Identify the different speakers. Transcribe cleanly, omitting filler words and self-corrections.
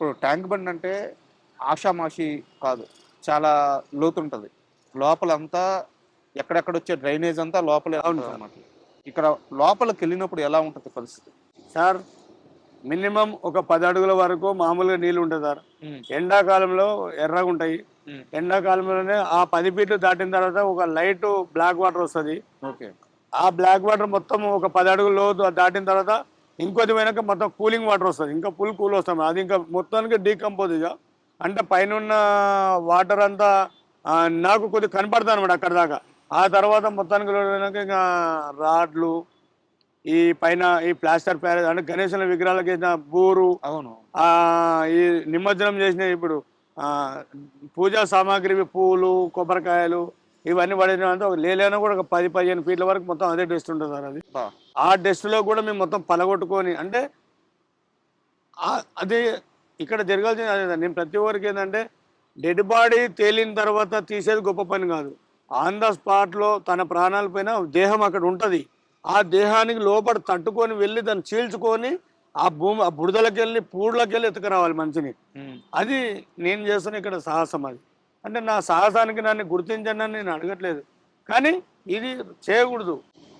Speaker 1: ఇప్పుడు tank bund అంటే ఆషామాషి కాదు. చాలా లోతుంటది. లోపలంతా ఎక్కడెక్కడొచ్చే డ్రైనేజ్ అంతా లోపలే
Speaker 2: అవును సార్.
Speaker 1: ఉంటదనమాట. ఇక్కడ లోపలికెళ్ళినప్పుడు ఎలా ఉంటది పరిస్థితి?
Speaker 2: సార్ మినిమమ్ ఒక 10 అడుగుల వరకు మామూలుగా నీళ్ళు ఉంటాయి సార్.
Speaker 1: హ్మ్.
Speaker 2: ఎండాకాలంలో ఎర్రగుంటాయి.
Speaker 1: హ్మ్.
Speaker 2: ఎండాకాలంలోనే ఆ 10 ఫీట్లు దాటిన తర్వాత ఒక లైటు బ్లాక్ వాటర్ వస్తది.
Speaker 1: ఓకే.
Speaker 2: ఆ బ్లాక్ వాటర్ మొత్తం ఒక 10 అడుగుల లోతు దాటిన తర్వాత ఇంకొద్ది పోయినాక మొత్తం కూలింగ్ వాటర్ వస్తది. ఇంకా కూల్ వస్తాం. అది ఇంకా మొత్తానికి డీకంపోజ్ ఇగ. అంటే పైనున్న వాటర్ అంతా నాకు కొద్దిగా కనపడతదనమాట అక్కడి దాకా. ఆ తర్వాత మొత్తానికి లోడ్ అయినాక ఇంగా రాడ్లు, ఈ పైన ఈ ప్లాస్టర్ ప్యారేజ్ అంటే గణేశుల విగ్రహాలకేసిన బూరు,
Speaker 1: అవును.
Speaker 2: ఈ నిమజ్జనం చేసిన ఇప్పుడు ఆహ్, పూజా సామాగ్రివి పూలు, కొబ్బరికాయలు ఇవన్నీ పడేసినంత లేలేనా కూడా ఒక 10, 15 ఫీట్ల వరకు మొత్తం అదే డస్ట్ ఉంటది సార్ అది.
Speaker 1: అబ్బా!
Speaker 2: ఆ డస్ట్‌లో కూడా మేము మొత్తం పలగొట్టుకొని అంటే అదే ఇక్కడ జరగాల్సింది అదే సార్. నేను ప్రతి ఒక్కరికి ఏందంటే డెడ్ బాడీ తేలిన తర్వాత తీసేది గొప్ప పని కాదు. ఆన్ ద స్పాట్‌లో తన ప్రాణాలు పోయినా దేహం అక్కడ ఉంటది. ఆ దేహానికి లోపల తట్టుకొని వెళ్లి దాన్ని చీల్చుకొని ఆ బురదలకెళ్ళి, పూడ్లకెళ్ళి ఎత్తుకురావాలి మనిషిని.
Speaker 1: హ్మ్.
Speaker 2: అది నేను చేస్తున్న ఇక్కడ సాహసం అది. అంటే నా సాహసానికి నన్ను గుర్తించండి అని నేను అడగట్లేదు. కానీ ఇది చేయకూడదు.